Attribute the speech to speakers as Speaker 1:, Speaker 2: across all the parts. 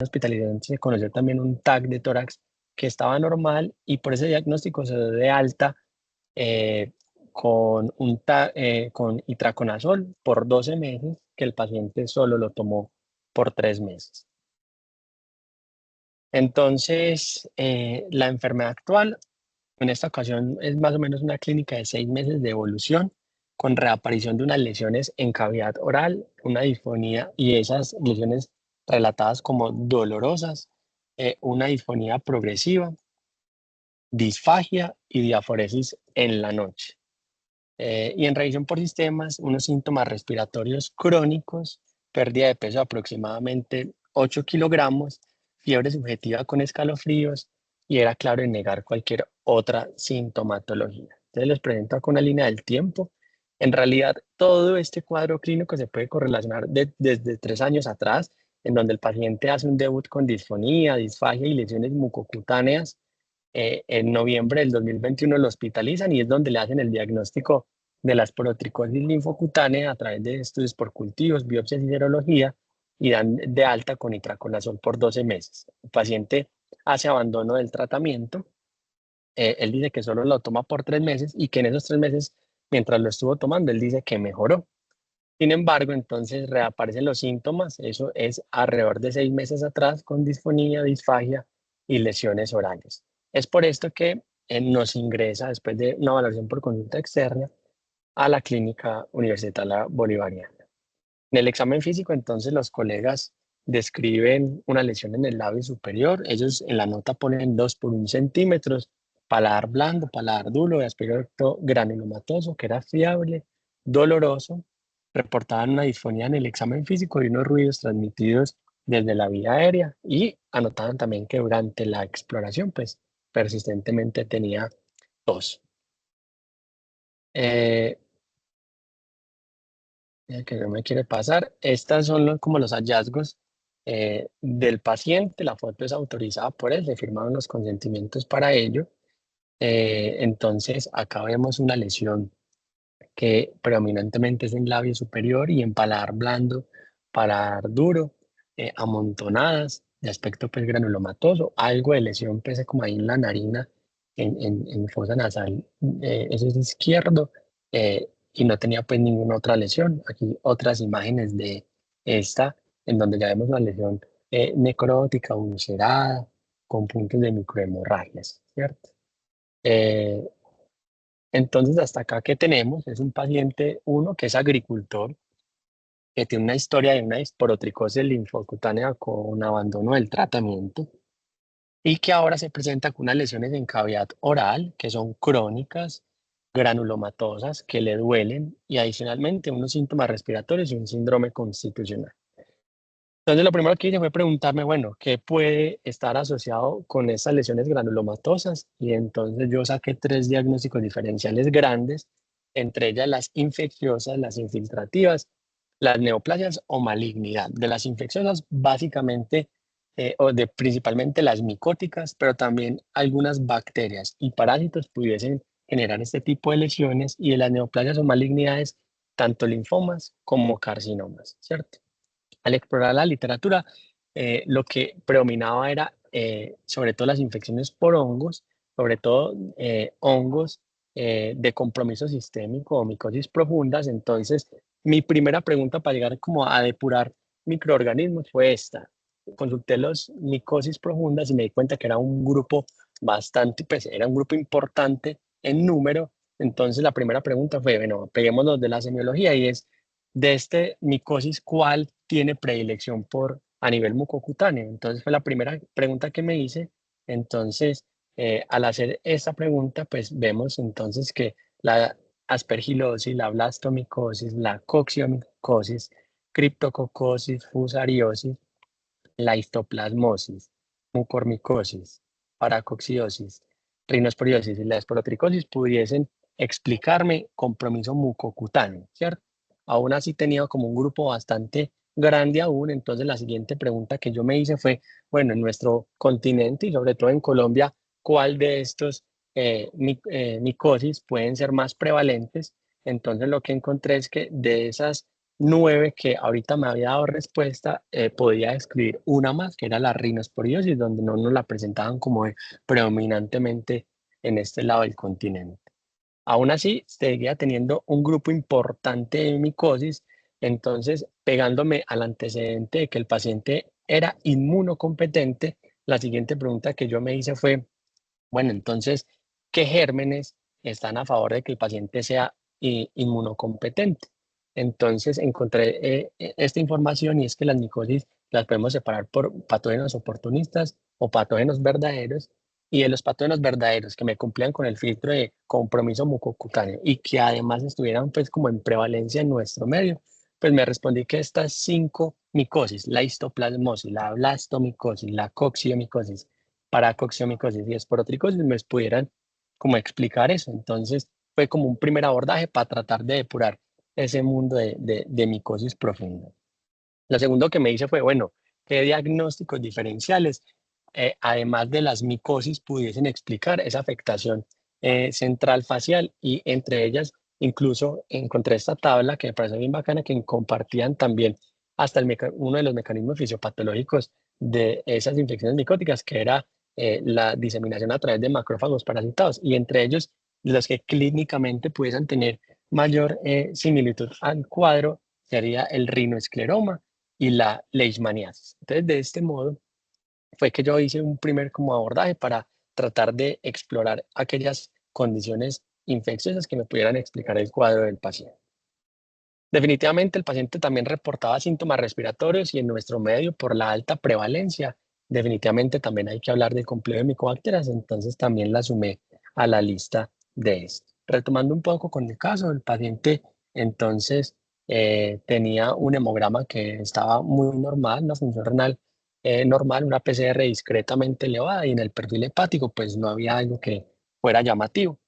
Speaker 1: hospitalización se conoció también un TAC de tórax que estaba normal y por ese diagnóstico se dio de alta eh, con itraconazol por 12 meses, que el paciente solo lo tomó por 3 meses. Entonces, la enfermedad actual en esta ocasión es más o menos una clínica de 6 meses de evolución con reaparición de unas lesiones en cavidad oral, una disfonía y esas lesiones relatadas como dolorosas, una disfonía progresiva, disfagia y diaforesis en la noche. Y en revisión por sistemas, unos síntomas respiratorios crónicos, pérdida de peso de aproximadamente 8 kilogramos, fiebre subjetiva con escalofríos y era claro en negar cualquier otra sintomatología. Entonces les presento acá una línea del tiempo. En realidad, todo este cuadro clínico se puede correlacionar desde 3 años atrás, en donde el paciente hace un debut con disfonía, disfagia y lesiones mucocutáneas. En noviembre del 2021 lo hospitalizan y es donde le hacen el diagnóstico de la esporotricosis linfocutánea a través de estudios por cultivos, biopsias y serología y dan de alta con itraconazol por 12 meses. El paciente hace abandono del tratamiento. Él dice que solo lo toma por 3 meses y que en esos 3 meses, mientras lo estuvo tomando, él dice que mejoró. Sin embargo, entonces reaparecen los síntomas. Eso es alrededor de 6 meses atrás con disfonía, disfagia y lesiones orales. Es por esto que nos ingresa después de una valoración por consulta externa a la Clínica Universitaria Bolivariana. En el examen físico, entonces, los colegas describen una lesión en el labio superior. Ellos en la nota ponen 2 por 1 centímetros, paladar blando, paladar duro, de aspecto granulomatoso, que era fiable, doloroso. Reportaban una disfonía en el examen físico y unos ruidos transmitidos desde la vía aérea y anotaban también que durante la exploración, pues, persistentemente tenía tos. Eh, que no me quiere pasar. Estas son como los hallazgos del paciente. La foto es autorizada por él, le firmaron los consentimientos para ello. Entonces, acá vemos una lesión que predominantemente es en labio superior y en paladar blando, paladar duro, amontonadas, de aspecto pues granulomatoso, algo de lesión pues como ahí en la narina, en fosa nasal, eso es izquierdo, y no tenía pues ninguna otra lesión. Aquí otras imágenes de esta, en donde ya vemos una lesión necrótica, ulcerada, con puntos de microhemorragias, ¿cierto? Eh, entonces, hasta acá que tenemos es un paciente, uno que es agricultor, que tiene una historia de una esporotricosis linfocutánea con abandono del tratamiento y que ahora se presenta con unas lesiones en cavidad oral que son crónicas, granulomatosas, que le duelen y adicionalmente unos síntomas respiratorios y un síndrome constitucional. Entonces, lo primero que hice fue preguntarme, bueno, ¿qué puede estar asociado con estas lesiones granulomatosas? Y entonces yo saqué 3 diagnósticos diferenciales grandes, entre ellas las infecciosas, las infiltrativas, las neoplasias o malignidad. De las infecciosas, básicamente, principalmente las micóticas, pero también algunas bacterias y parásitos pudiesen generar este tipo de lesiones, y de las neoplasias o malignidades, tanto linfomas como carcinomas, ¿cierto? Al explorar la literatura, lo que predominaba era sobre todo las infecciones por hongos, sobre todo hongos de compromiso sistémico o micosis profundas. Entonces, mi primera pregunta para llegar como a depurar microorganismos fue esta. Consulté los micosis profundas y me di cuenta que era un grupo bastante, pues era un grupo importante en número. Entonces, la primera pregunta fue, bueno, peguémonos de la semiología y es, de este micosis, ¿cuál tiene predilección por a nivel mucocutáneo? Entonces fue la primera pregunta que me hice. Entonces, al hacer esta pregunta, pues vemos entonces que la aspergilosis, la blastomicosis, la coccidiomicosis, criptococosis, fusariosis, la histoplasmosis, mucormicosis, paracoccidiosis, rinosporiosis y la esporotricosis pudiesen explicarme compromiso mucocutáneo, ¿cierto? Aún así tenía como un grupo bastante grande aún. Entonces la siguiente pregunta que yo me hice fue, bueno, en nuestro continente y sobre todo en Colombia, ¿cuál de estos micosis pueden ser más prevalentes? Entonces lo que encontré es que de esas 9 que ahorita me había dado respuesta, podía excluir una más, que era la rinosporiosis, donde no nos la presentaban como predominantemente en este lado del continente. Aún así, seguía teniendo un grupo importante de micosis, entonces pegándome al antecedente de que el paciente era inmunocompetente, la siguiente pregunta que yo me hice fue, bueno, entonces, ¿qué gérmenes están a favor de que el paciente sea inmunocompetente? Entonces encontré esta información y es que las micosis las podemos separar por patógenos oportunistas o patógenos verdaderos, y de los patógenos verdaderos que me cumplían con el filtro de compromiso mucocutáneo y que además estuvieran pues como en prevalencia en nuestro medio, pues me respondí que estas 5 micosis, la histoplasmosis, la blastomicosis, la coccidiomicosis, paracocciomicosis y esporotricosis me pudieran como explicar eso. Entonces fue como un primer abordaje para tratar de depurar ese mundo de micosis profunda. Lo segundo que me hice fue, bueno, ¿qué diagnósticos diferenciales, además de las micosis, pudiesen explicar esa afectación central facial? Y entre ellas, incluso encontré esta tabla que me parece bien bacana, que compartían también hasta uno de los mecanismos fisiopatológicos de esas infecciones micóticas, que era la diseminación a través de macrófagos parasitados, y entre ellos los que clínicamente pudiesen tener mayor similitud al cuadro sería el rinoescleroma y la leishmaniasis. Entonces, de este modo, fue que yo hice un primer como abordaje para tratar de explorar aquellas condiciones infecciosas que me pudieran explicar el cuadro del paciente. Definitivamente, el paciente también reportaba síntomas respiratorios y en nuestro medio, por la alta prevalencia, definitivamente también hay que hablar del complejo de micobacterias, entonces también la sumé a la lista de esto. Retomando un poco con el caso, el paciente entonces tenía un hemograma que estaba muy normal, una función renal normal, una PCR discretamente elevada, y en el perfil hepático pues no había algo que fuera llamativo.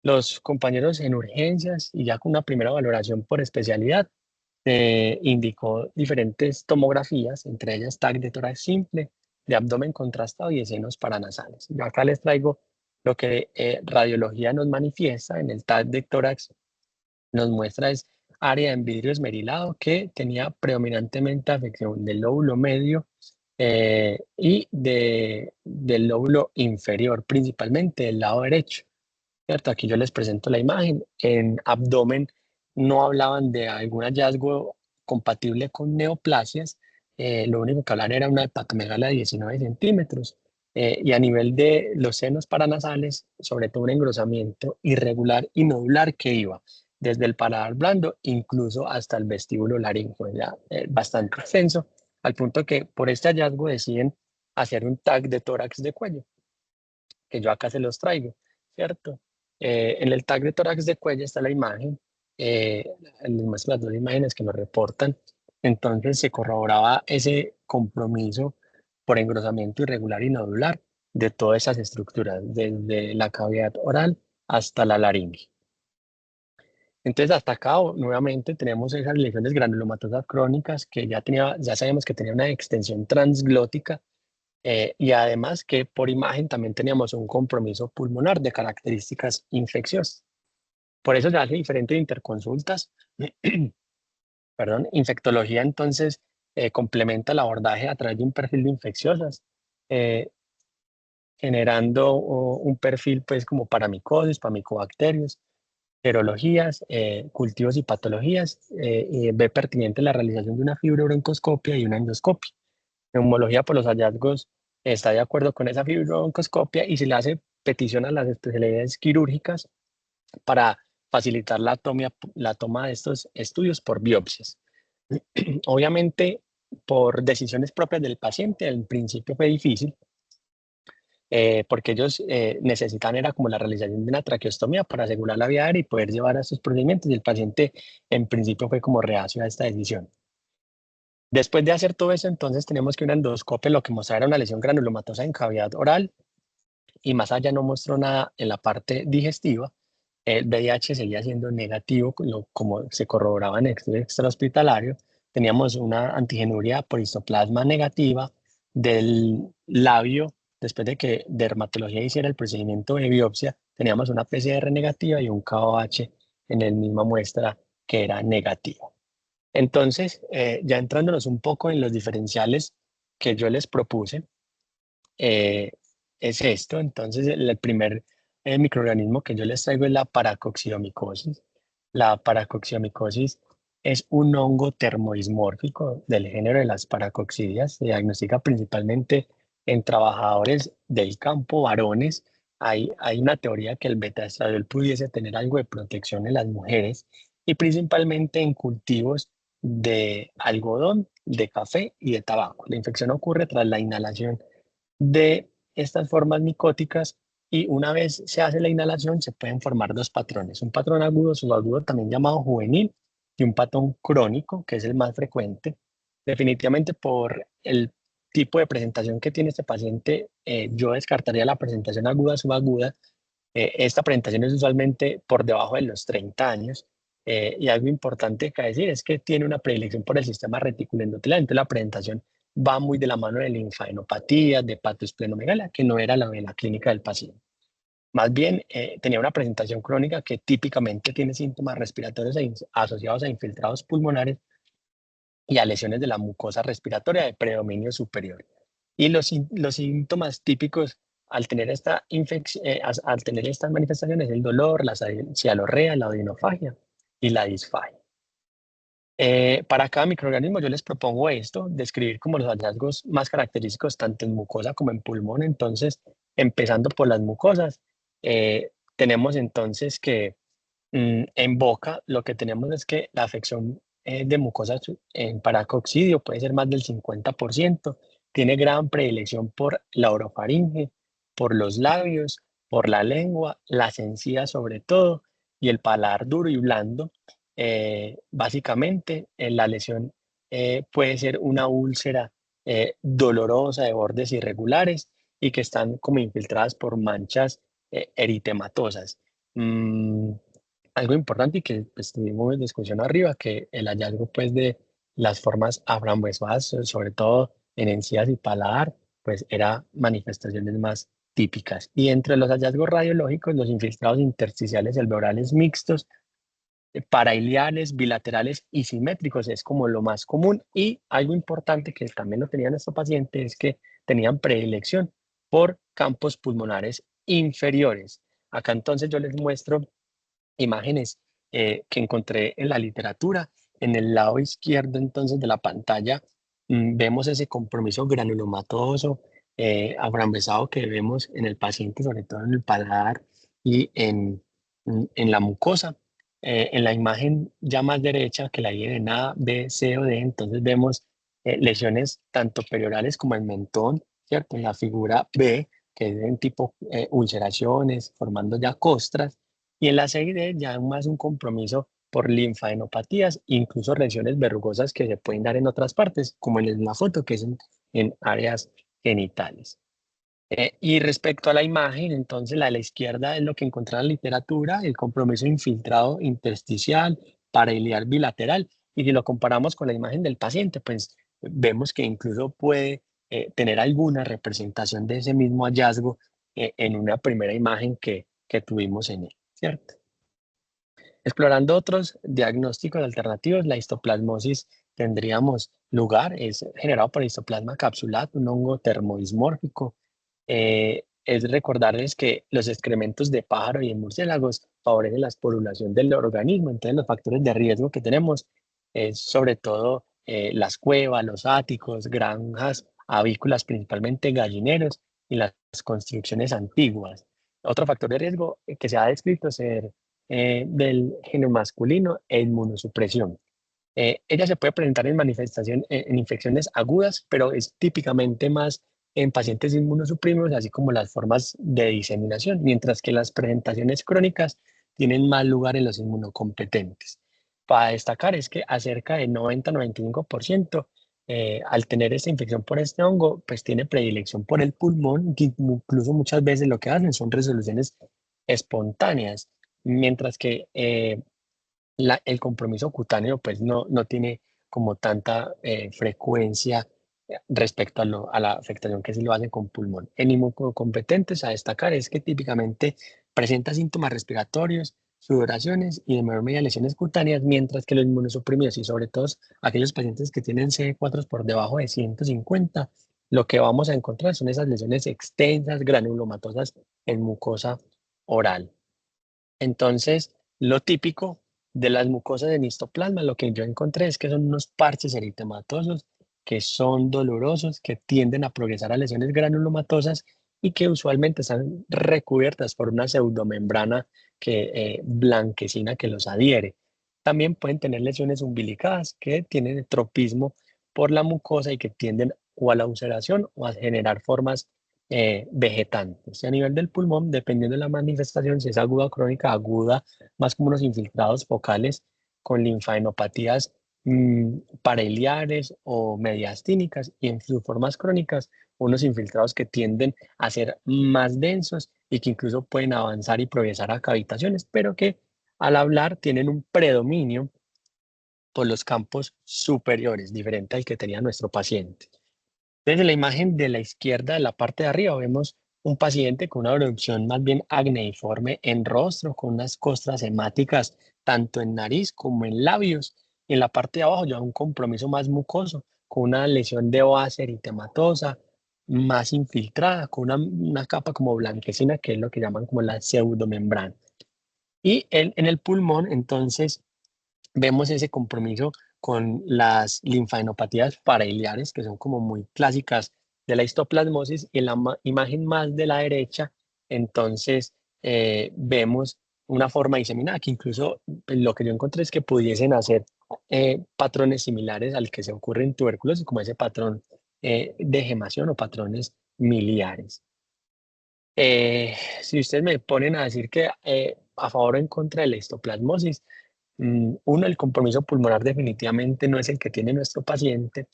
Speaker 1: Los compañeros en urgencias y ya con una primera valoración por especialidad indicó diferentes tomografías, entre ellas TAC de tórax simple, de abdomen contrastado y de senos paranasales. Yo acá les traigo lo que radiología nos manifiesta. En el TAC de tórax nos muestra es área en vidrio esmerilado que tenía predominantemente afección del lóbulo medio y del lóbulo inferior, principalmente del lado derecho. ¿Cierto? Aquí yo les presento la imagen. En abdomen no hablaban de algún hallazgo compatible con neoplasias. Lo único que hablaban era una hepatomegalia de 19 centímetros. Y a nivel de los senos paranasales, sobre todo un engrosamiento irregular y nodular que iba desde el paladar blando incluso hasta el vestíbulo laríngeo, ya bastante extenso, al punto que por este hallazgo deciden hacer un TAC de tórax de cuello, que yo acá se los traigo, ¿cierto? En el tag de tórax de cuello está la imagen, les muestro las dos imágenes que nos reportan. Entonces se corroboraba ese compromiso por engrosamiento irregular y nodular de todas esas estructuras, desde la cavidad oral hasta la laringe. Entonces hasta acá nuevamente tenemos esas lesiones granulomatosas crónicas que ya sabíamos que tenía una extensión transglótica, y además que por imagen también teníamos un compromiso pulmonar de características infecciosas. Por eso se hace diferente de interconsultas. Perdón, infectología entonces complementa el abordaje a través de un perfil de infecciosas, eh, generando un perfil pues como para micosis, para micobacterios, serologías, cultivos y patologías, y ve pertinente la realización de una fibrobroncoscopia y una endoscopia. Neumología por los hallazgos está de acuerdo con esa fibrobroncoscopia y se le hace petición a las especialidades quirúrgicas para facilitar la toma de estos estudios por biopsias. Obviamente, por decisiones propias del paciente, al principio fue difícil, porque ellos necesitan era como la realización de una traqueostomía para asegurar la vía aérea y poder llevar a estos procedimientos, y el paciente en principio fue como reacio a esta decisión. Después de hacer todo eso, entonces tenemos que una endoscopia lo que mostraba era una lesión granulomatosa en cavidad oral, y más allá no mostró nada en la parte digestiva. El VIH seguía siendo negativo, como se corroboraba en el estudio extrahospitalario. Teníamos una antigenuria por histoplasma negativa del labio. Después de que dermatología hiciera el procedimiento de biopsia, teníamos una PCR negativa y un KOH en la misma muestra que era negativo. Entonces, ya entrándonos un poco en los diferenciales que yo les propuse, eh, es esto. Entonces, el primer microorganismo que yo les traigo es la paracoccidiomicosis. La paracoccidiomicosis es un hongo termodismórfico del género de las paracoccidias. Se diagnostica principalmente en trabajadores del campo varones. Hay una teoría que el beta-estradiol pudiese tener algo de protección en las mujeres y principalmente en cultivos de algodón, de café y de tabaco. La infección ocurre tras la inhalación de estas formas micóticas y una vez se hace la inhalación se pueden formar dos patrones, un patrón agudo, subagudo también llamado juvenil y un patrón crónico que es el más frecuente. Definitivamente por el tipo de presentación que tiene este paciente, yo descartaría la presentación aguda, subaguda. Esta presentación es usualmente por debajo de los 30 años. Y algo importante que decir es que tiene una predilección por el sistema reticuloendotelial. Entonces, la presentación va muy de la mano de linfadenopatía, de hepatoesplenomegalia, que no era la de la clínica del paciente. Más bien, tenía una presentación crónica que típicamente tiene síntomas respiratorios asociados a infiltrados pulmonares y a lesiones de la mucosa respiratoria de predominio superior. Y los síntomas típicos al tener esta al tener estas manifestaciones, el dolor, la cialorrea, la odinofagia y la disfagia. Para cada microorganismo yo les propongo esto, describir como los hallazgos más característicos tanto en mucosa como en pulmón. Entonces, empezando por las mucosas, tenemos entonces que en boca lo que tenemos es que la afección de mucosas en paracoccidio puede ser más del 50%. Tiene gran predilección por la orofaringe, por los labios, por la lengua, las encías sobre todo, y el paladar duro y blando. Básicamente, la lesión puede ser una úlcera dolorosa de bordes irregulares y que están como infiltradas por manchas eritematosas. Mm, Algo importante y que pues, tuvimos en discusión arriba, que el hallazgo pues, de las formas aframbuesadas, sobre todo en encías y paladar, pues era manifestaciones más típicas. Y entre los hallazgos radiológicos, los infiltrados intersticiales alveolares mixtos, parailiares, bilaterales y simétricos es como lo más común. Y algo importante que también lo tenían estos pacientes es que tenían predilección por campos pulmonares inferiores. Acá entonces yo les muestro imágenes que encontré en la literatura. En el lado izquierdo entonces de la pantalla vemos ese compromiso granulomatoso, agrandado que vemos en el paciente, sobre todo en el paladar y en la mucosa. En la imagen ya más derecha, que la I en A, B, C o D, entonces vemos lesiones tanto periorales como el mentón, ¿cierto? En la figura B, que es en tipo ulceraciones, formando ya costras, y en la CID ya más un compromiso por linfadenopatías, incluso lesiones verrugosas que se pueden dar en otras partes, como en la foto, que es en áreas genitales. Y respecto a la imagen, entonces la de la izquierda es lo que encontré en la literatura, el compromiso infiltrado intersticial, parailiar bilateral, y si lo comparamos con la imagen del paciente, pues vemos que incluso puede tener alguna representación de ese mismo hallazgo en una primera imagen que tuvimos en él, ¿cierto? Explorando otros diagnósticos alternativos, la histoplasmosis tendríamos lugar, es generado por histoplasma capsulato, un hongo termodismórfico. Es recordarles que los excrementos de pájaro y de murciélagos favorecen la esporulación del organismo. Entonces, los factores de riesgo que tenemos es sobre todo las cuevas, los áticos, granjas avícolas, principalmente gallineros, y las construcciones antiguas. Otro factor de riesgo que se ha descrito ser del género masculino e inmunosupresión. Ella se puede presentar en manifestación en infecciones agudas, pero es típicamente más en pacientes inmunosuprimidos, así como las formas de diseminación, mientras que las presentaciones crónicas tienen más lugar en los inmunocompetentes. Para destacar es que acerca del 90-95% al tener esta infección por este hongo, pues tiene predilección por el pulmón, que incluso muchas veces lo que hacen son resoluciones espontáneas, mientras que el compromiso cutáneo pues no tiene como tanta frecuencia respecto a la afectación que se lo hace con pulmón. En inmunocompetentes a destacar es que típicamente presenta síntomas respiratorios, sudoraciones y de menor medida lesiones cutáneas, mientras que los inmunosuprimidos y sobre todo aquellos pacientes que tienen CD4 por debajo de 150, lo que vamos a encontrar son esas lesiones extensas, granulomatosas en mucosa oral. Entonces, lo típico de las mucosas de histoplasma, lo que yo encontré es que son unos parches eritematosos que son dolorosos, que tienden a progresar a lesiones granulomatosas y que usualmente están recubiertas por una pseudomembrana blanquecina que los adhiere. También pueden tener lesiones umbilicales que tienen tropismo por la mucosa y que tienden o a la ulceración o a generar formas vegetantes. Y a nivel del pulmón, dependiendo de la manifestación, si es aguda o crónica, aguda, más como unos infiltrados focales con linfadenopatías pareliares o mediastínicas, y en sus formas crónicas, unos infiltrados que tienden a ser más densos y que incluso pueden avanzar y progresar a cavitaciones, pero que al hablar tienen un predominio por los campos superiores, diferente al que tenía nuestro paciente. Desde la imagen de la izquierda, de la parte de arriba, vemos un paciente con una erupción más bien acneiforme en rostro, con unas costras hemáticas tanto en nariz como en labios. Y en la parte de abajo ya un compromiso más mucoso, con una lesión de base eritematosa, más infiltrada, con una capa como blanquecina, que es lo que llaman como la pseudomembrana. Y en el pulmón, entonces, vemos ese compromiso con las linfadenopatías parailiares, que son como muy clásicas de la histoplasmosis, y en la imagen más de la derecha, entonces vemos una forma diseminada, que incluso lo que yo encontré es que pudiesen hacer patrones similares al que se ocurre en tuberculosis, como ese patrón de gemación o patrones miliares. Si ustedes me ponen a decir que a favor o en contra de la histoplasmosis, uno, el compromiso pulmonar definitivamente no es el que tiene nuestro paciente.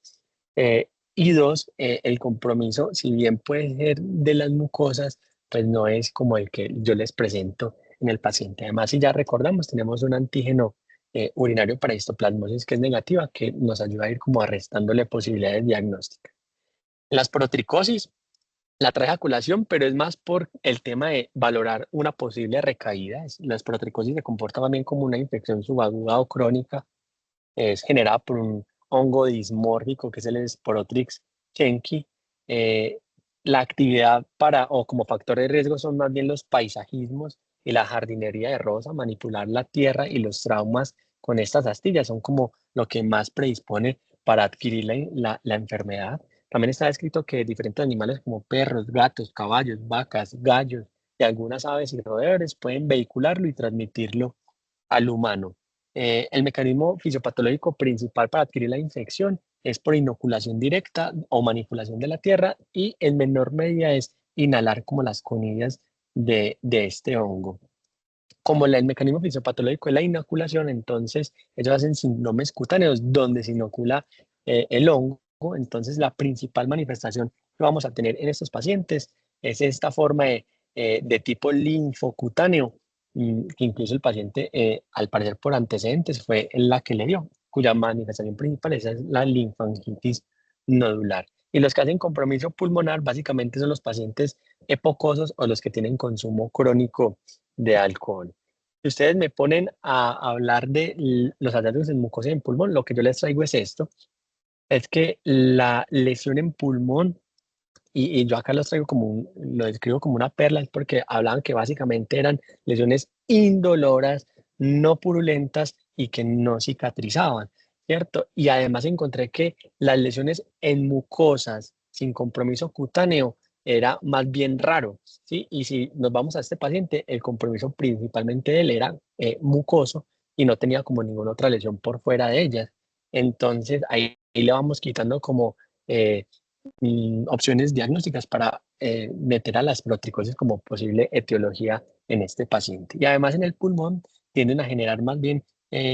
Speaker 1: Y dos, el compromiso, si bien puede ser de las mucosas, pues no es como el que yo les presento en el paciente. Además, si ya recordamos, tenemos un antígeno urinario para histoplasmosis que es negativa, que nos ayuda a ir como arrestándole posibilidades diagnósticas. Las protricosis, la trae ejaculación, pero es más por el tema de valorar una posible recaída. La esporotricosis se comporta también como una infección subaguda o crónica. Es generada por un hongo dismórfico que es el Sporotrix chenki. Eh, la actividad o como factor de riesgo son más bien los paisajismos y la jardinería de rosa, manipular la tierra y los traumas con estas astillas son como lo que más predispone para adquirir la enfermedad. También está escrito que diferentes animales como perros, gatos, caballos, vacas, gallos y algunas aves y roedores pueden vehicularlo y transmitirlo al humano. El mecanismo fisiopatológico principal para adquirir la infección es por inoculación directa o manipulación de la tierra, y en menor medida es inhalar como las conillas de este hongo. Como el mecanismo fisiopatológico es la inoculación, entonces ellos hacen síndromes cutáneos donde se inocula el hongo. Entonces la principal manifestación que vamos a tener en estos pacientes es esta forma de tipo linfocutáneo, que incluso el paciente, al parecer por antecedentes, fue la que le dio, cuya manifestación principal es la linfangitis nodular. Y los que hacen compromiso pulmonar básicamente son los pacientes epocosos o los que tienen consumo crónico de alcohol. Si ustedes me ponen a hablar de los hallazgos en mucosa y en pulmón, lo que yo les traigo es esto, es que la lesión en pulmón, y yo acá los traigo lo describo como una perla, es porque hablaban que básicamente eran lesiones indoloras, no purulentas y que no cicatrizaban, ¿cierto? Y además encontré que las lesiones en mucosas sin compromiso cutáneo era más bien raro, ¿sí? Y si nos vamos a este paciente, el compromiso principalmente de él era mucoso y no tenía como ninguna otra lesión por fuera de ellas. Entonces ahí le vamos quitando como opciones diagnósticas para meter a las protricosis como posible etiología en este paciente. Y además en el pulmón tienden a generar más bien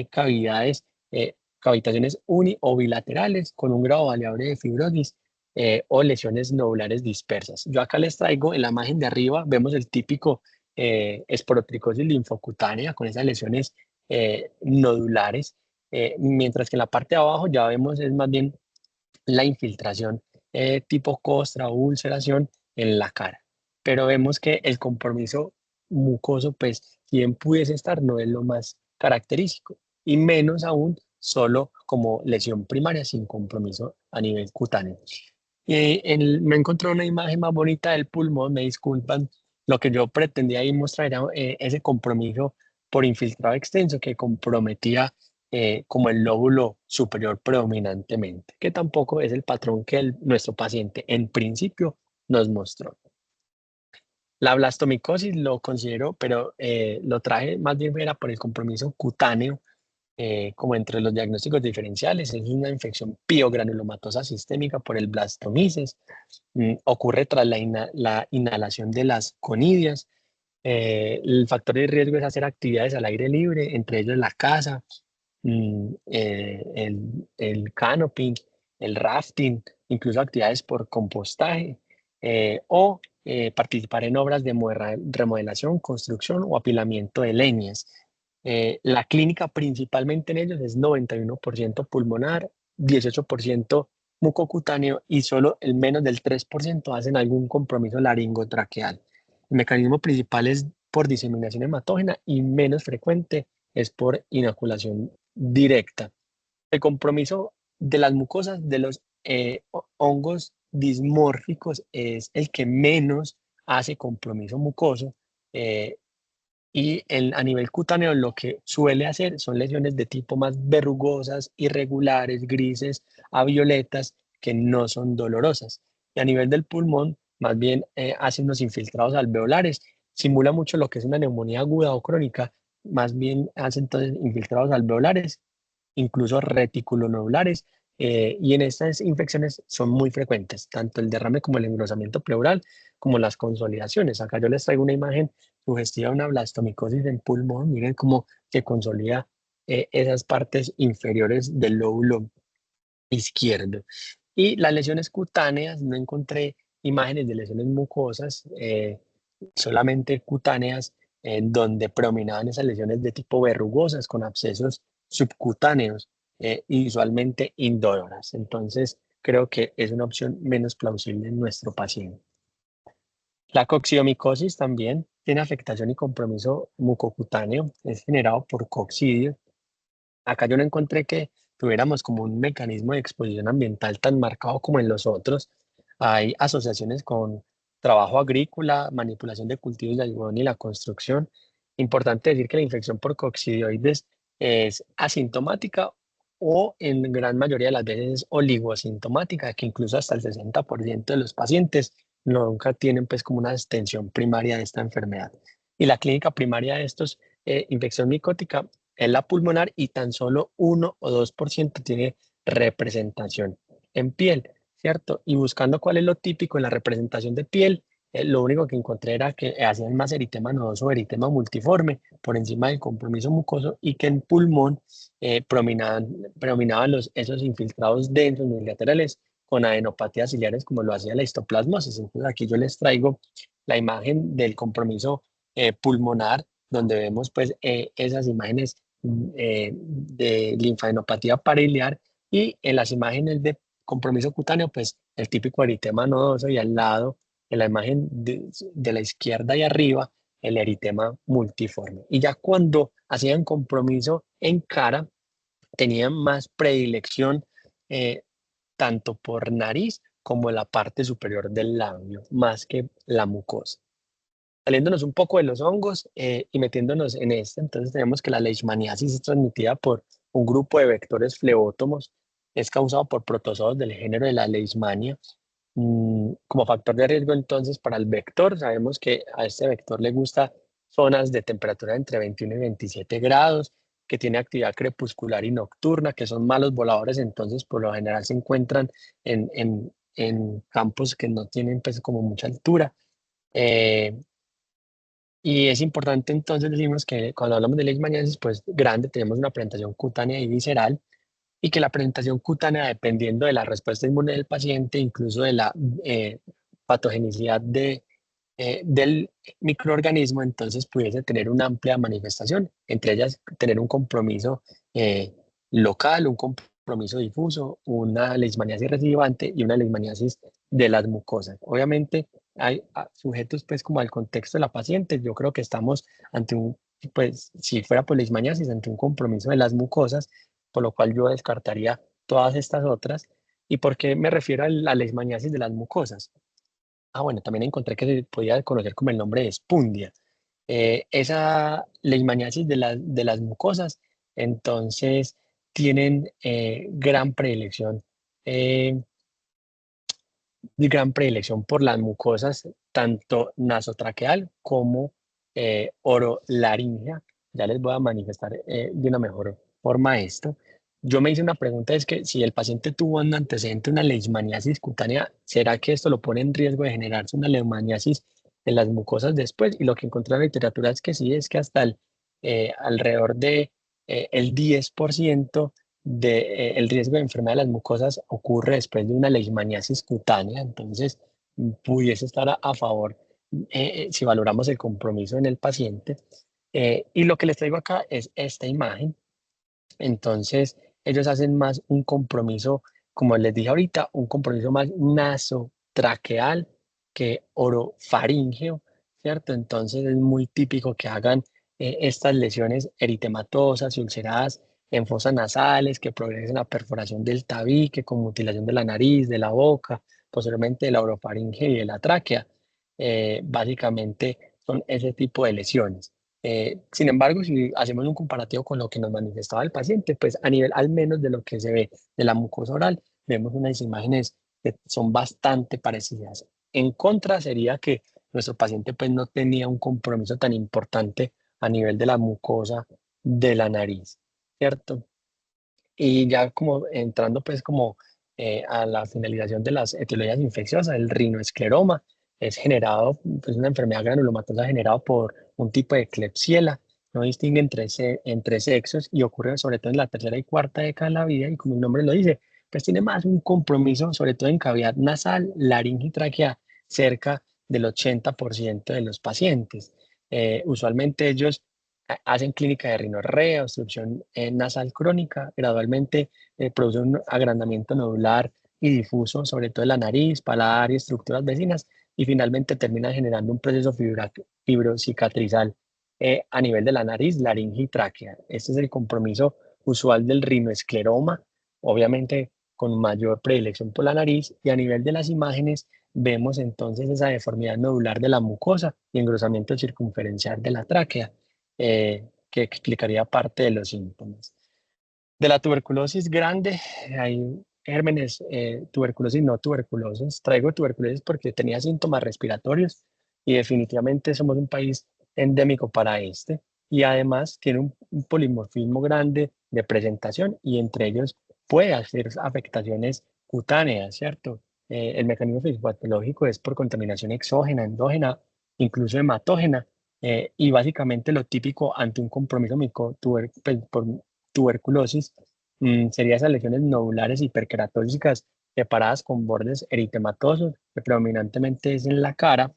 Speaker 1: cavidades, cavitaciones uni o bilaterales con un grado variable de fibrosis o lesiones nodulares dispersas. Yo acá les traigo en la imagen de arriba, vemos el típico esporotricosis linfocutánea con esas lesiones nodulares, mientras que en la parte de abajo ya vemos es más bien la infiltración tipo costra o ulceración en la cara. Pero vemos que el compromiso mucoso pues quién pudiese estar no es lo más característico, y menos aún solo como lesión primaria sin compromiso a nivel cutáneo. Me encontré una imagen más bonita del pulmón, me disculpan. Lo que yo pretendía ahí mostrar era ese compromiso por infiltrado extenso que comprometía como el lóbulo superior predominantemente, que tampoco es el patrón que nuestro paciente en principio nos mostró. La blastomicosis lo considero, pero lo traje más bien era por el compromiso cutáneo, como entre los diagnósticos diferenciales. Es una infección piogranulomatosa sistémica por el Blastomyces. Ocurre tras la inhalación de las conidias. El factor de riesgo es hacer actividades al aire libre, entre ellos la caza, el canoping, el rafting, incluso actividades por compostaje o participar en obras de remodelación, construcción o apilamiento de leñas. La clínica principalmente en ellos es 91% pulmonar, 18% mucocutáneo y solo el menos del 3% hacen algún compromiso laringotraqueal. El mecanismo principal es por diseminación hematógena y menos frecuente es por inoculación directa. El compromiso de las mucosas de los hongos dismórficos es el que menos hace compromiso mucoso y a nivel cutáneo lo que suele hacer son lesiones de tipo más verrugosas, irregulares, grises, a violetas, que no son dolorosas. Y a nivel del pulmón, más bien hace unos infiltrados alveolares, simula mucho lo que es una neumonía aguda o crónica, más bien hace entonces infiltrados alveolares, incluso reticulonodulares, y en estas infecciones son muy frecuentes, tanto el derrame como el engrosamiento pleural, como las consolidaciones. Acá yo les traigo una imagen sugestiva de una blastomicosis en pulmón. Miren cómo se consolida esas partes inferiores del lóbulo izquierdo. Y las lesiones cutáneas, no encontré imágenes de lesiones mucosas, solamente cutáneas, en donde predominaban esas lesiones de tipo verrugosas con abscesos subcutáneos y usualmente indoloras. Entonces, creo que es una opción menos plausible en nuestro paciente. La coccidiomicosis también tiene afectación y compromiso mucocutáneo, es generado por coccidio. Acá yo no encontré que tuviéramos como un mecanismo de exposición ambiental tan marcado como en los otros. Hay asociaciones con trabajo agrícola, manipulación de cultivos de algodón y la construcción. Importante decir que la infección por coccidioides es asintomática o en gran mayoría de las veces es oligoasintomática, que incluso hasta el 60% de los pacientes nunca tienen pues como una extensión primaria de esta enfermedad. Y la clínica primaria de estos infección micótica es la pulmonar y tan solo 1 o 2% tiene representación en piel, ¿cierto? Y buscando cuál es lo típico en la representación de piel, lo único que encontré era que hacían más eritema nodoso o eritema multiforme por encima del compromiso mucoso y que en pulmón predominaban esos infiltrados densos unilaterales con adenopatías ciliares como lo hacía la histoplasmosis. Entonces aquí yo les traigo la imagen del compromiso pulmonar donde vemos pues esas imágenes de linfadenopatía pariliar y en las imágenes de compromiso cutáneo pues el típico eritema nodoso y al lado en la imagen de la izquierda y arriba el eritema multiforme. Y ya cuando hacían compromiso en cara tenían más predilección tanto por nariz como la parte superior del labio, más que la mucosa. Saliéndonos un poco de los hongos y metiéndonos en este, entonces tenemos que la leishmaniasis es transmitida por un grupo de vectores flebótomos, es causado por protozoos del género de la leishmania. Como factor de riesgo entonces para el vector, sabemos que a este vector le gusta zonas de temperatura entre 21 y 27 grados, que tiene actividad crepuscular y nocturna, que son malos voladores, entonces por lo general se encuentran en campos que no tienen pues como mucha altura. Y es importante entonces decimos que cuando hablamos de leishmaniasis, pues grande, tenemos una presentación cutánea y visceral, y que la presentación cutánea, dependiendo de la respuesta inmune del paciente, incluso de la patogenicidad del microorganismo, entonces pudiese tener una amplia manifestación, entre ellas tener un compromiso local, un compromiso difuso, una leishmaniasis recidivante y una leishmaniasis de las mucosas. Obviamente hay sujetos pues como al contexto de la paciente, yo creo que estamos ante un pues si fuera por leishmaniasis ante un compromiso de las mucosas, por lo cual yo descartaría todas estas otras. ¿Y por qué me refiero a la leishmaniasis de las mucosas? Ah, bueno, también encontré que se podía conocer como el nombre de espundia. Esa leishmaniasis de las mucosas, entonces tienen eh, gran predilección por las mucosas, tanto nasotraqueal como orolaringea. Ya les voy a manifestar de una mejor forma esto. Yo me hice una pregunta, es que si el paciente tuvo un antecedente, una leishmaniasis cutánea, ¿será que esto lo pone en riesgo de generarse una leishmaniasis en las mucosas después? Y lo que encontré en la literatura es que sí, es que hasta alrededor de el 10% el riesgo de enfermedad de las mucosas ocurre después de una leishmaniasis cutánea, entonces pudiese estar a favor si valoramos el compromiso en el paciente. Y lo que les traigo acá es esta imagen. Entonces, ellos hacen más un compromiso, como les dije ahorita, un compromiso más nasotraqueal que orofaríngeo, ¿cierto? Entonces, es muy típico que hagan estas lesiones eritematosas y ulceradas en fosas nasales que progresen a perforación del tabique con mutilación de la nariz, de la boca, posiblemente de la orofaringe y de la tráquea. Básicamente son ese tipo de lesiones. Sin embargo, si hacemos un comparativo con lo que nos manifestaba el paciente, pues a nivel al menos de lo que se ve de la mucosa oral, vemos unas imágenes que son bastante parecidas. En contra sería que nuestro paciente pues no tenía un compromiso tan importante a nivel de la mucosa de la nariz, ¿cierto? Y ya como entrando pues como a la finalización de las etiologías infecciosas, el rinoescleroma es generado, pues una enfermedad granulomatosa generada por un tipo de Klebsiella, no distingue entre sexos y ocurre sobre todo en la tercera y cuarta década de la vida y como el nombre lo dice, pues tiene más un compromiso sobre todo en cavidad nasal, laringe y tráquea, cerca del 80% de los pacientes. Usualmente ellos hacen clínica de rinorrea, obstrucción nasal crónica, gradualmente produce un agrandamiento nodular y difuso, sobre todo en la nariz, paladar y estructuras vecinas, y finalmente termina generando un proceso fibrocicatrizal a nivel de la nariz, laringe y tráquea. Este es el compromiso usual del rinoescleroma, obviamente con mayor predilección por la nariz, y a nivel de las imágenes vemos entonces esa deformidad nodular de la mucosa y engrosamiento circunferencial de la tráquea que explicaría parte de los síntomas. De la tuberculosis grande, hay gérmenes, tuberculosis no tuberculosis. Traigo tuberculosis porque tenía síntomas respiratorios y definitivamente somos un país endémico para este. Y además tiene un polimorfismo grande de presentación y entre ellos puede hacer afectaciones cutáneas, ¿cierto? El mecanismo fisiopatológico es por contaminación exógena, endógena, incluso hematógena. Y básicamente lo típico ante un compromiso por tuberculosis sería esas lesiones nodulares hiperkeratóxicas separadas con bordes eritematosos, que predominantemente es en la cara.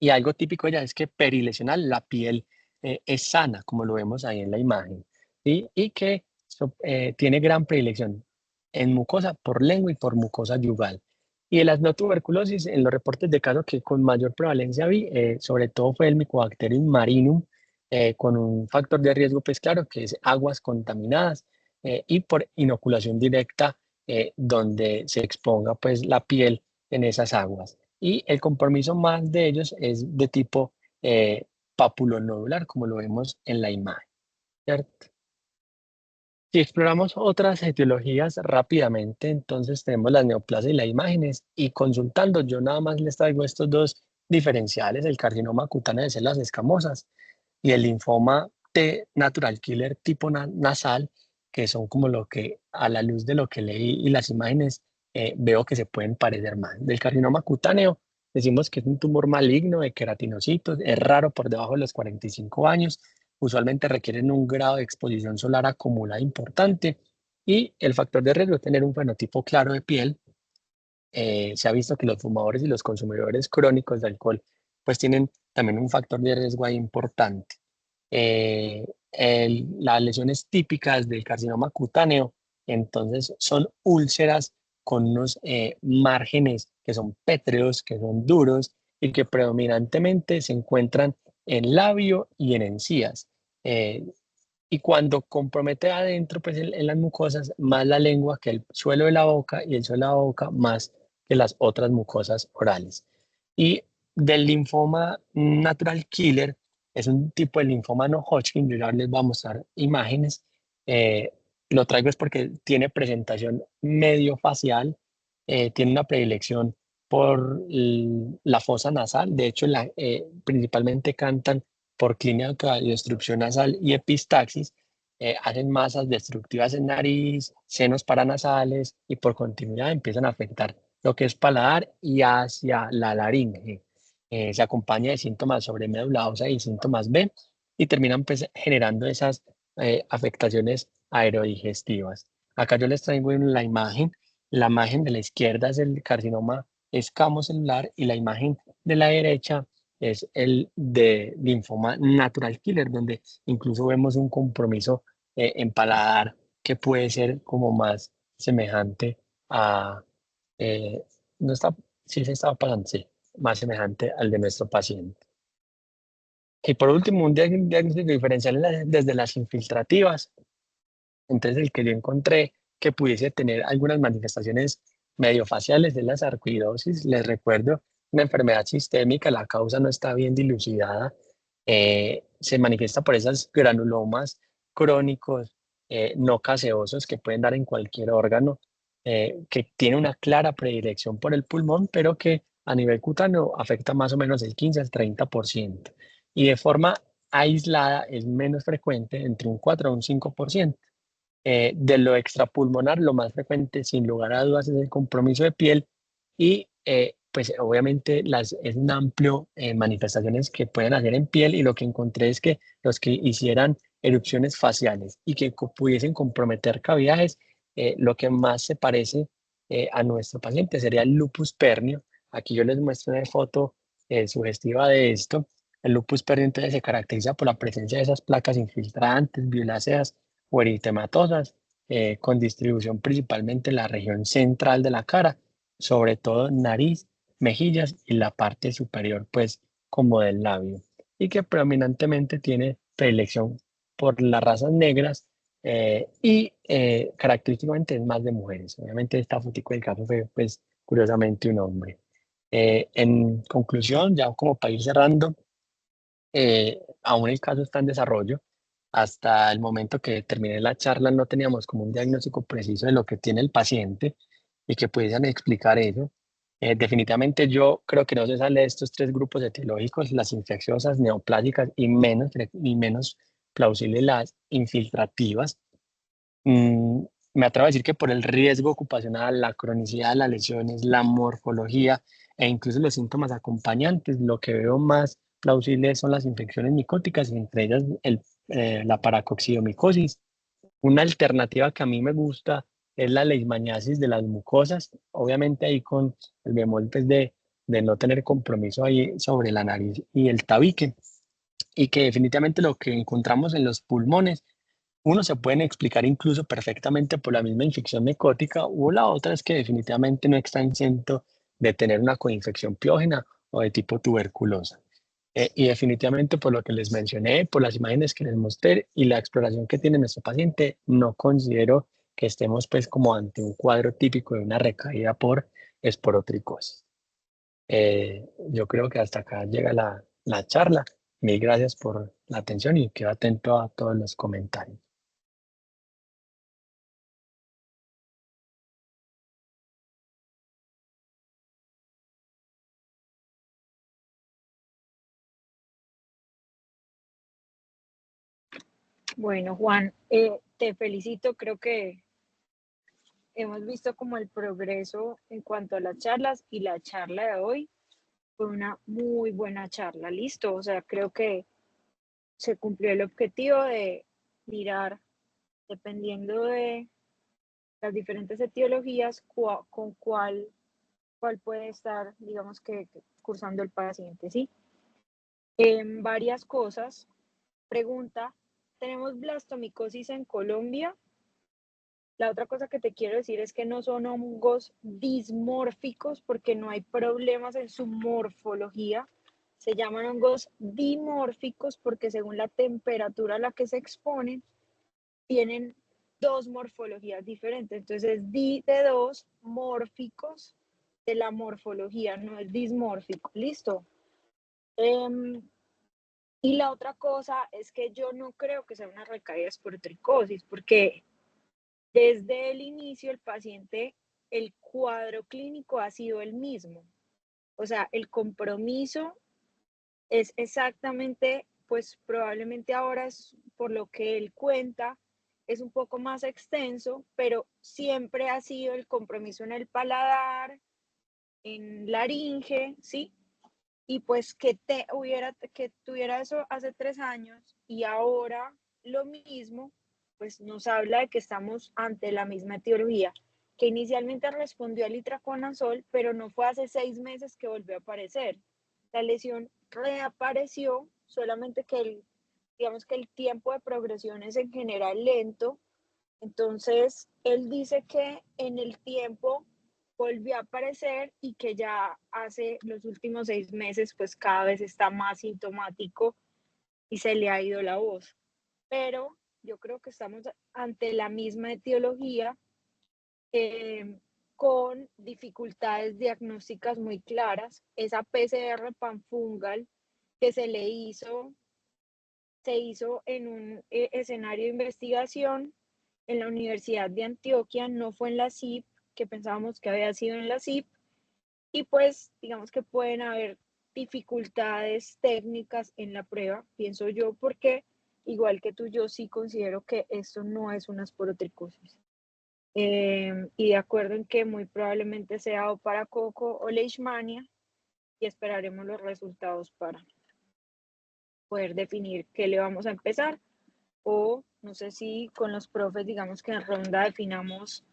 Speaker 1: Y algo típico ya es que perilesional, la piel es sana, como lo vemos ahí en la imagen, ¿sí? Y que tiene gran predilección en mucosa por lengua y por mucosa yugal. Y de las no tuberculosis, en los reportes de casos que con mayor prevalencia vi, sobre todo fue el Mycobacterium marinum, con un factor de riesgo, pues claro, que es aguas contaminadas y por inoculación directa, donde se exponga pues la piel en esas aguas. Y el compromiso más de ellos es de tipo papulonodular, como lo vemos en la imagen, ¿cierto? Si exploramos otras etiologías rápidamente, entonces tenemos las neoplasias y las imágenes. Y consultando, yo nada más les traigo estos dos diferenciales, el carcinoma cutáneo de células escamosas y el linfoma T natural killer tipo nasal, que son como lo que a la luz de lo que leí y las imágenes veo que se pueden parecer más. Del carcinoma cutáneo decimos que es un tumor maligno de queratinocitos, es raro por debajo de los 45 años, usualmente requieren un grado de exposición solar acumulada importante y el factor de riesgo es tener un fenotipo claro de piel. Se ha visto que los fumadores y los consumidores crónicos de alcohol pues tienen también un factor de riesgo ahí importante. Las lesiones típicas del carcinoma cutáneo, entonces son úlceras con unos márgenes que son pétreos, que son duros y que predominantemente se encuentran en labio y en encías. Y cuando compromete adentro, pues en las mucosas, más la lengua que el suelo de la boca y el suelo de la boca más que las otras mucosas orales. Y del linfoma natural killer, es un tipo de linfoma no Hodgkin, yo ya les voy a mostrar imágenes. Eh, lo traigo es porque tiene presentación medio facial, tiene una predilección por la fosa nasal, de hecho principalmente cantan por clínica de obstrucción nasal y epistaxis, hacen masas destructivas en nariz, senos paranasales y por continuidad empiezan a afectar lo que es paladar y hacia la laringe. Se acompaña de síntomas sobre médula ósea y síntomas B y terminan pues generando esas afectaciones aerodigestivas. Acá yo les traigo la imagen de la izquierda es el carcinoma escamocelular y la imagen de la derecha es el de linfoma natural killer, donde incluso vemos un compromiso en paladar que puede ser como más semejante a, eh, no está, sí se estaba pasando, sí, más semejante al de nuestro paciente. Y por último, un diagnóstico diferencial desde las infiltrativas. Entonces, el que yo encontré que pudiese tener algunas manifestaciones mediofaciales de la sarcoidosis, les recuerdo, una enfermedad sistémica, la causa no está bien dilucidada, se manifiesta por esas granulomas crónicos no caseosos que pueden dar en cualquier órgano, que tiene una clara predilección por el pulmón, pero que a nivel cutáneo afecta más o menos el 15 al 30%. Y de forma aislada es menos frecuente, entre un 4 a un 5%. De lo extrapulmonar, lo más frecuente, sin lugar a dudas, es el compromiso de piel y pues obviamente es un amplio manifestaciones que pueden hacer en piel y lo que encontré es que los que hicieran erupciones faciales y que pudiesen comprometer cavidades, lo que más se parece a nuestro paciente sería el lupus pernio. Aquí yo les muestro una foto sugestiva de esto. El lupus pernio entonces se caracteriza por la presencia de esas placas infiltrantes, violáceas o eritematosas, con distribución principalmente en la región central de la cara, sobre todo nariz, mejillas y la parte superior, pues como del labio, y que predominantemente tiene predilección por las razas negras característicamente es más de mujeres. Obviamente esta fotico del caso fue, pues, curiosamente un hombre. En conclusión, ya como para ir cerrando, aún el caso está en desarrollo. Hasta el momento que terminé la charla no teníamos como un diagnóstico preciso de lo que tiene el paciente y que pudiesen explicar eso. Definitivamente yo creo que no se sale de estos tres grupos etiológicos, las infecciosas, neoplásicas y menos plausibles las infiltrativas. Mm, Me atrevo a decir que por el riesgo ocupacional, la cronicidad de las lesiones, la morfología e incluso los síntomas acompañantes, lo que veo más plausible son las infecciones micóticas y entre ellas la paracoxidomicosis. Una alternativa que a mí me gusta es la leishmaniasis de las mucosas, obviamente ahí con el bemol pues, de no tener compromiso ahí sobre la nariz y el tabique, y que definitivamente lo que encontramos en los pulmones uno se pueden explicar incluso perfectamente por la misma infección micótica o la otra es que definitivamente no está exento de tener una coinfección piógena o de tipo tuberculosa. Y definitivamente por lo que les mencioné, por las imágenes que les mostré y la exploración que tiene nuestro paciente, no considero que estemos pues como ante un cuadro típico de una recaída por esporotricosis. Yo creo que hasta acá llega la charla. Mil gracias por la atención y quedo atento a todos los comentarios.
Speaker 2: Bueno, Juan, te felicito. Creo que hemos visto como el progreso en cuanto a las charlas y la charla de hoy fue una muy buena charla. Listo. O sea, creo que se cumplió el objetivo de mirar, dependiendo de las diferentes etiologías, con cuál puede estar, digamos que cursando el paciente, ¿sí? En varias cosas. Pregunta, ¿tenemos blastomicosis en Colombia? La otra cosa que te quiero decir es que no son hongos dismórficos porque no hay problemas en su morfología, Se llaman hongos dimórficos porque según la temperatura a la que se exponen, tienen dos morfologías diferentes. Entonces es di de dos, mórficos de la morfología, no es dismórfico. ¿Listo? Y la otra cosa es que yo no creo que sea una recaída por tricosis, porque desde el inicio el paciente, el cuadro clínico ha sido el mismo. O sea, el compromiso es exactamente, pues probablemente ahora es por lo que él cuenta, es un poco más extenso, pero siempre ha sido el compromiso en el paladar, en laringe, ¿sí? Y pues que tuviera eso hace 3 años y ahora lo mismo, pues nos habla de que estamos ante la misma etiología, que inicialmente respondió al itraconazol, pero no fue hace 6 meses que volvió a aparecer. La lesión reapareció, solamente que digamos que el tiempo de progresión es en general lento. Entonces, él dice que en el tiempo volvió a aparecer y que ya hace los últimos 6 meses, pues cada vez está más sintomático y se le ha ido la voz. Pero yo creo que estamos ante la misma etiología, con dificultades diagnósticas muy claras. Esa PCR panfungal que se hizo en un escenario de investigación en la Universidad de Antioquia, no fue en la CIP, que pensábamos que había sido en la CIP, y pues digamos que pueden haber dificultades técnicas en la prueba, pienso yo, porque igual que tú, yo sí considero que esto no es una esporotricosis. Y de acuerdo en que muy probablemente sea o para coco o leishmania, y esperaremos los resultados para poder definir qué le vamos a empezar, o no sé si con los profes, digamos que en ronda definamos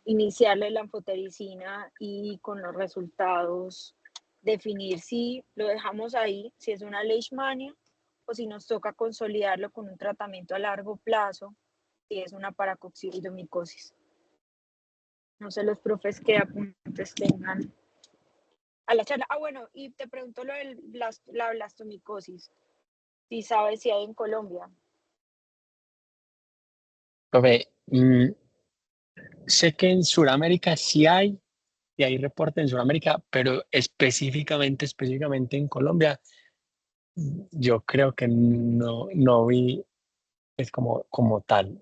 Speaker 2: iniciarle la anfotericina y con los resultados definir si lo dejamos ahí, si es una leishmania, o si nos toca consolidarlo con un tratamiento a largo plazo, si es una paracoccidiomicosis. No sé los profes qué apuntes tengan a la charla. Ah, bueno, y te pregunto lo de la blastomicosis, si sabes si hay en Colombia.
Speaker 1: Profe, sé que en Sudamérica sí hay reporte en Sudamérica, pero específicamente en Colombia, yo creo que no vi pues como tal,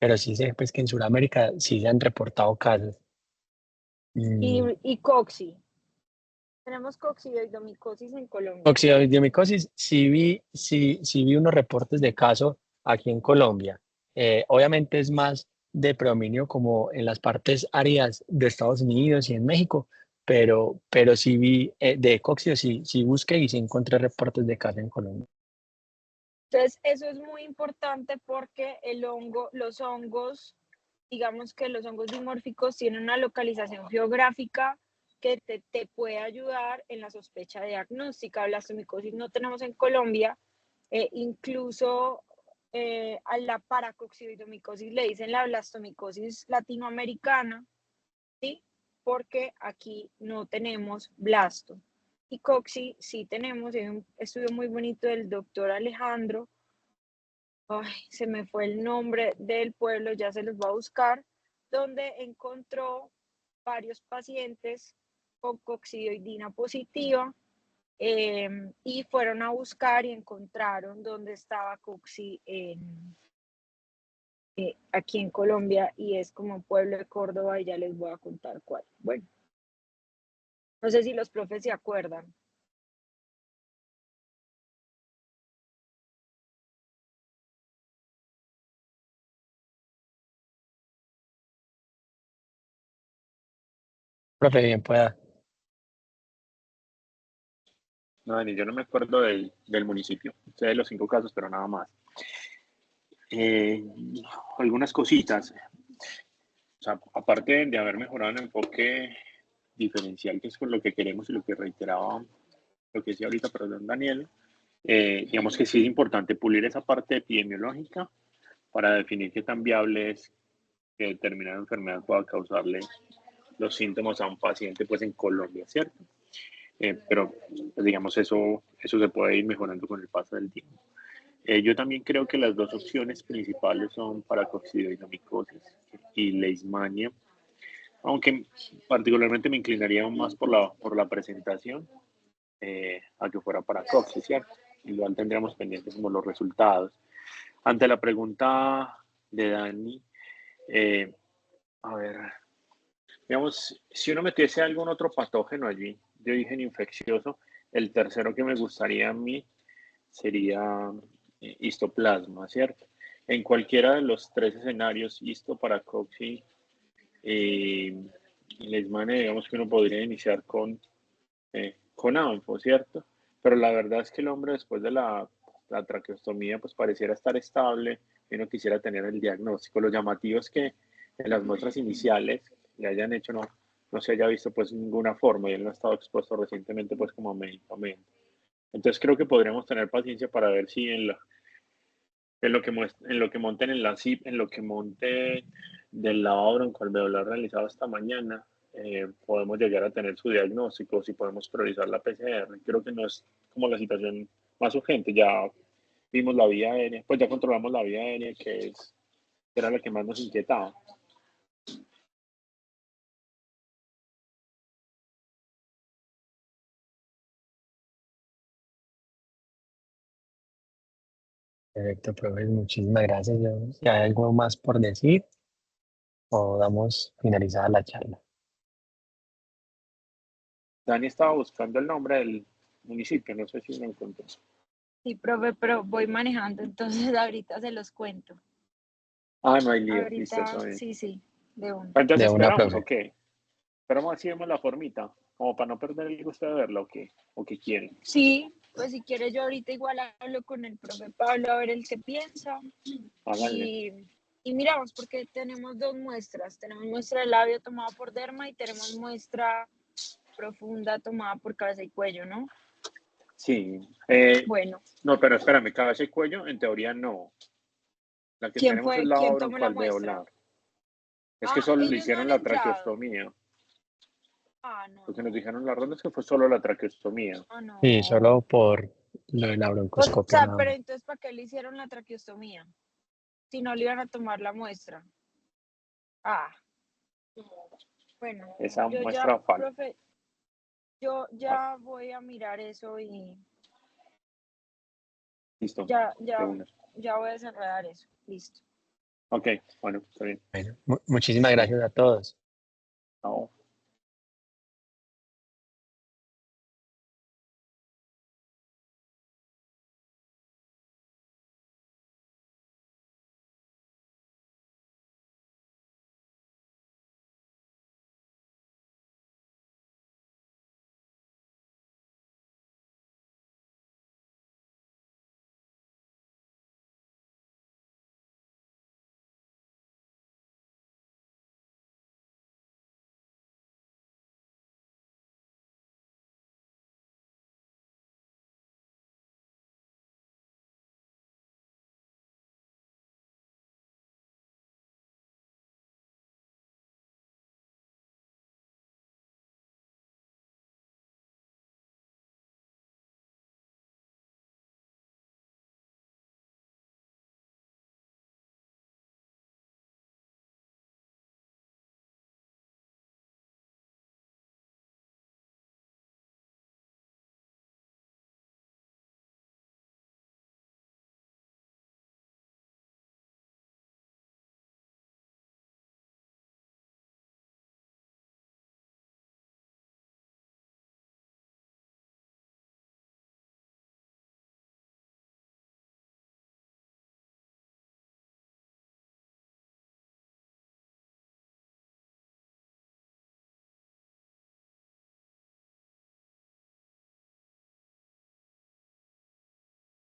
Speaker 1: pero sí sé pues que en Sudamérica sí se han reportado casos.
Speaker 2: Y,
Speaker 1: Mm,
Speaker 2: y coxi. Tenemos coccidioidomicosis en Colombia.
Speaker 1: Coccidioidomycosis, sí vi unos reportes de casos aquí en Colombia. Obviamente es más de predominio como en las partes áridas de Estados Unidos y en México, pero sí vi de coccidio, sí busqué y sí encontré reportes de casos en Colombia.
Speaker 2: Entonces, eso es muy importante porque los hongos, digamos que los hongos dimórficos tienen una localización geográfica que te puede ayudar en la sospecha diagnóstica. Blastomicosis no tenemos en Colombia, incluso a la paracoccidiomicosis le dicen la blastomicosis latinoamericana, ¿sí? Porque aquí no tenemos blasto. Y coxi sí tenemos, hay un estudio muy bonito del doctor Alejandro, ay, se me fue el nombre del pueblo, ya se los va a buscar, donde encontró varios pacientes con coccidioidina positiva, y fueron a buscar y encontraron dónde estaba coxi aquí en Colombia, y es como un pueblo de Córdoba, y ya les voy a contar cuál. Bueno, no sé si los profes se acuerdan.
Speaker 1: Profe, bien pueda.
Speaker 3: No, Dani, yo no me acuerdo del municipio. Sé de los 5 casos, pero nada más. Eh, Algunas cositas. O sea, aparte de haber mejorado el enfoque diferencial, que es con lo que queremos y lo que reiteraba, lo que decía ahorita, perdón, Daniel, digamos que sí es importante pulir esa parte epidemiológica para definir qué tan viable es que determinada enfermedad pueda causarle los síntomas a un paciente pues en Colombia, ¿cierto? pero pues, digamos eso se puede ir mejorando con el paso del tiempo. Yo también creo que las dos opciones principales son paracoxidiamicosis y leishmania, aunque particularmente me inclinaría aún más por la presentación a que fuera para coxis, ¿cierto? Igual tendríamos pendientes como los resultados. Ante la pregunta de Dani, eh, a ver, digamos, si uno metiese algún otro patógeno allí de origen infeccioso, el tercero que me gustaría a mí sería histoplasma, ¿cierto? En cualquiera de los tres escenarios, histoparacoxi y leishmania, digamos que uno podría iniciar con ANFO, ¿cierto? Pero la verdad es que el hombre después de la traqueostomía pues pareciera estar estable y uno quisiera tener el diagnóstico. Lo llamativo es que en las muestras iniciales le hayan hecho no se haya visto pues ninguna forma y él no ha estado expuesto recientemente pues como medicamento. Entonces creo que podríamos tener paciencia para ver si en lo que monten en la CIP, en lo que monte del lavado broncoalveolar realizado esta mañana, podemos llegar a tener su diagnóstico, si podemos priorizar la PCR. Creo que no es como la situación más urgente, ya vimos la vía aérea, pues ya controlamos la vía aérea, que era la que más nos inquietaba.
Speaker 1: Perfecto, profe, muchísimas gracias. Si hay algo más por decir o damos finalizada la charla.
Speaker 3: Dani estaba buscando el nombre del municipio, no sé si lo encontró.
Speaker 2: Sí, profe, pero voy manejando, entonces ahorita se los cuento.
Speaker 3: Ah, no hay lío, listo,
Speaker 2: Ahorita,
Speaker 3: está bien.
Speaker 2: sí, de uno.
Speaker 3: Entonces
Speaker 1: De una,
Speaker 3: esperamos,
Speaker 1: profe.
Speaker 3: ¿o qué? Esperamos así vemos la formita, como para no perder el gusto de verla, o qué quieren.
Speaker 2: Sí, pues si quiere yo ahorita igual hablo con el profe Pablo a ver el que piensa
Speaker 3: Háganle.
Speaker 2: y, y miramos porque tenemos dos muestras. Tenemos muestra de labio tomada por derma y tenemos muestra profunda tomada por cabeza y cuello, ¿no?
Speaker 3: Sí.
Speaker 2: Bueno,
Speaker 3: No, pero espérame, cabeza y cuello, en teoría no. La que tenemos es la
Speaker 2: ¿quién tomó la muestra?
Speaker 3: broncoalveolar. Es que
Speaker 2: Ah,
Speaker 3: solo le
Speaker 2: ellos no
Speaker 3: hicieron
Speaker 2: han
Speaker 3: la
Speaker 2: entrado.
Speaker 3: traqueostomía.
Speaker 2: Ah, no,
Speaker 3: Lo que nos dijeron las rondas es que fue solo la traqueostomía.
Speaker 1: Sí,
Speaker 2: no.
Speaker 1: solo por lo de la
Speaker 2: O
Speaker 1: broncoscopia
Speaker 2: sea,
Speaker 1: nada
Speaker 2: pero
Speaker 1: más.
Speaker 2: entonces, ¿para qué le hicieron la traqueostomía? Si no le iban a tomar la muestra. Ah, bueno,
Speaker 3: Esa
Speaker 2: yo ya,
Speaker 3: muestra falta.
Speaker 2: profe, yo ya voy a mirar eso y
Speaker 3: Listo,
Speaker 2: ya,
Speaker 3: de
Speaker 2: ya,
Speaker 3: una.
Speaker 2: ya voy a desenredar eso. Listo.
Speaker 3: Ok, bueno, está bien.
Speaker 1: Bueno, muchísimas gracias a todos.
Speaker 3: Chao.